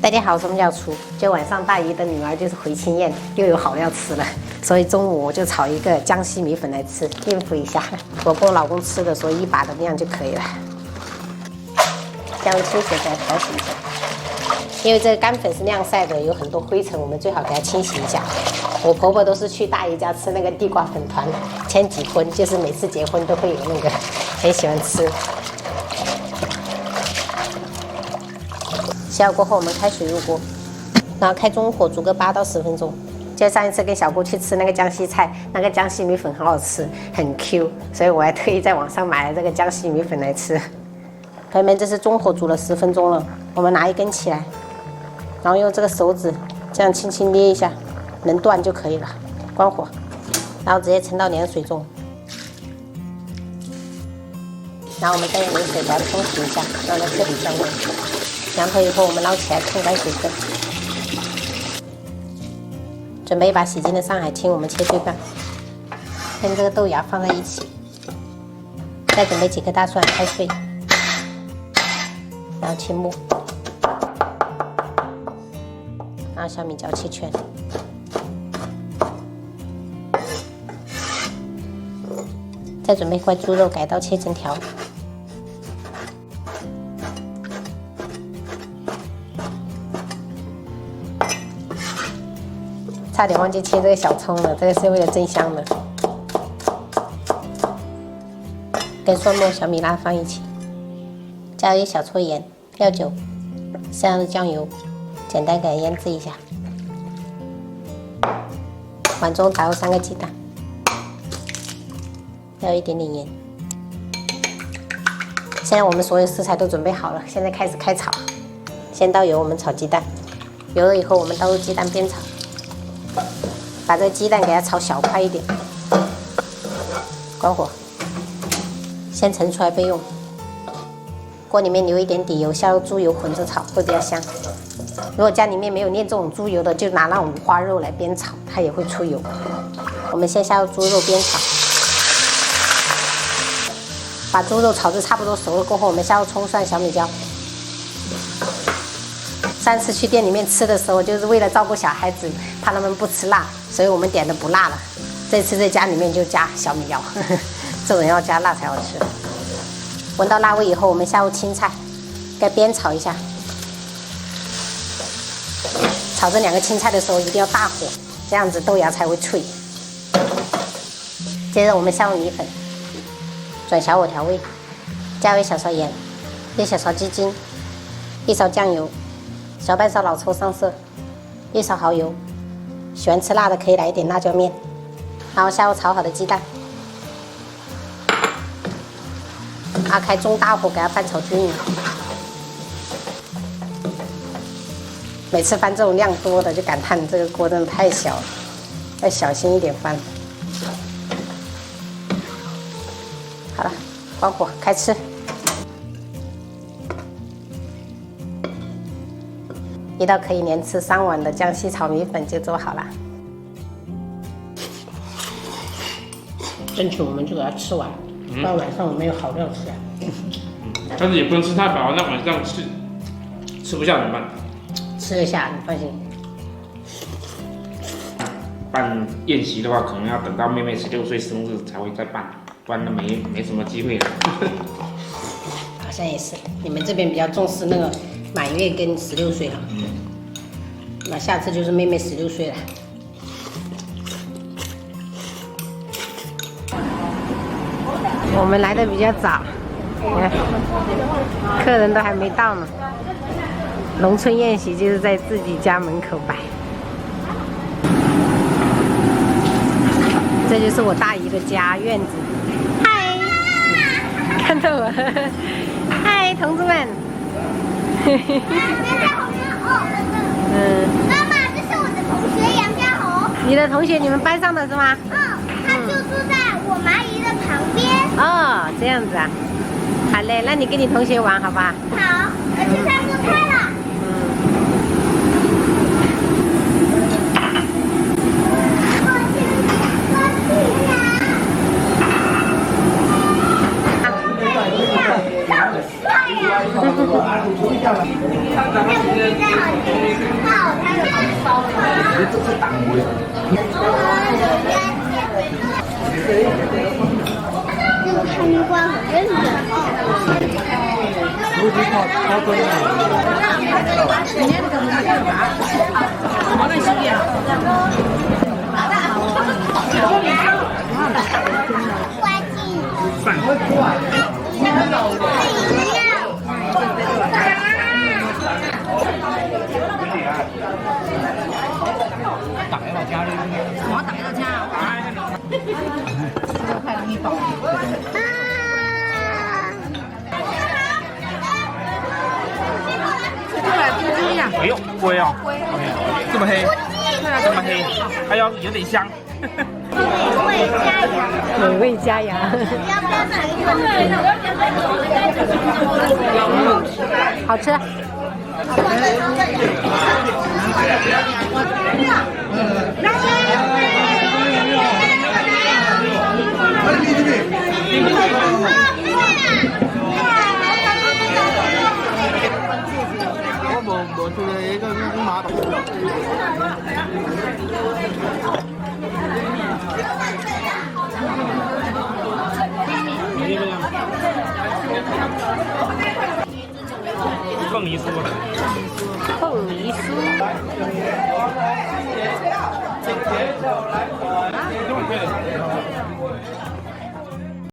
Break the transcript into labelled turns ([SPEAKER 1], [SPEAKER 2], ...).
[SPEAKER 1] 大家好，什么叫出？就晚上大姨的女儿就是回亲宴，又有好料吃了，所以中午我就炒一个江西米粉来吃，应付一下。我跟我老公吃的，所以1把的量就可以了。姜清水再调洗一下，因为这个干粉是晾晒的，有很多灰尘，我们最好给它清洗一下。我婆婆都是去大姨家吃那个地瓜粉团，前几婚就是每次结婚都会有那个，很喜欢吃。洗好过后，我们开水入锅，然后开中火煮个8到10分钟。就上一次跟小姑去吃那个江西菜，那个江西米粉很好吃，很 Q， 所以我还特意在网上买了这个江西米粉来吃。朋友们，这是中火煮了10分钟了，我们拿一根起来，然后用这个手指这样轻轻捏一下，能断就可以了。关火，然后直接盛到凉水中，然后我们再用冷水把它冲洗一下，让它彻底降温。凉透以后，我们捞起来控干水分。准备一把洗净的上海青，我们切碎瓣，跟这个豆芽放在一起。再准备几颗大蒜，拍碎，然后青末，然后小米椒切圈，再准备一块猪肉，改刀切成条。差点忘记切这个小葱了，这个是为了增香的。跟蒜末、小米辣放一起，加一小撮盐、料酒、适量的酱油，简单给它腌制一下。碗中打入3个鸡蛋，要一点点盐。现在我们所有食材都准备好了，现在开始开炒。先倒油，我们炒鸡蛋，油热以后我们倒入鸡蛋煸炒。把这个鸡蛋给它炒小块一点，关火，先盛出来备用。锅里面留一点底油，下入猪油混着炒会比较香。如果家里面没有炼这种猪油的，就拿那种五花肉来煸炒，它也会出油。我们先下入猪肉煸炒，把猪肉炒至差不多熟了过后，我们下入葱蒜小米椒。上次去店里面吃的时候，就是为了照顾小孩子，怕他们不吃辣，所以我们点的不辣了。这次在家里面就加小米椒，这种要加辣才好吃。闻到辣味以后，我们下入青菜，该煸炒一下。炒这2个青菜的时候一定要大火，这样子豆芽才会脆。接着我们下入米粉，转小火调味，加入1小勺盐，1小勺鸡精，1勺酱油。小半勺老抽上色，1勺蚝油，喜欢吃辣的可以来一点辣椒面，然后下入炒好的鸡蛋，开中大火给它翻炒均匀。每次翻这种量多的就感叹这个锅真的太小了，要小心一点翻。好了，关火开吃。一道可以连吃3碗的江西炒米粉就做好了。争取我们就给它吃完，到晚上我们有好料吃啊。
[SPEAKER 2] 但是也不能吃太饱，那晚上吃不下怎么办？
[SPEAKER 1] 吃得下，你放心。
[SPEAKER 2] 办宴席的话，可能要等到妹妹16岁生日才会再办，不然没什么机会了。
[SPEAKER 1] 好像也是，你们这边比较重视那个满月跟16岁了。那下次就是妹妹16岁了。我们来的比较早，你看，客人都还没到呢。农村宴席就是在自己家门口摆。这就是我大姨的家院子。嗨，看到我，嗨，同志们。
[SPEAKER 3] 妈妈，这是我的同学杨家红。
[SPEAKER 1] 你的同学，你们班上的是吗？
[SPEAKER 3] 他就住在我阿姨的旁边。
[SPEAKER 1] 哦，这样子啊。好嘞，那你跟你同学玩好吧？
[SPEAKER 3] 好，我去上公开了。
[SPEAKER 1] 嗯。
[SPEAKER 3] 这个参观很认真
[SPEAKER 2] 哎呦，龟哦，这么黑，这么黑，还有点香。
[SPEAKER 1] 美味佳肴。
[SPEAKER 3] 要不要尝一口？
[SPEAKER 1] 好吃。
[SPEAKER 4] 我去了一个马桶。
[SPEAKER 2] 凤梨酥，
[SPEAKER 1] 凤梨酥。
[SPEAKER 2] 啊，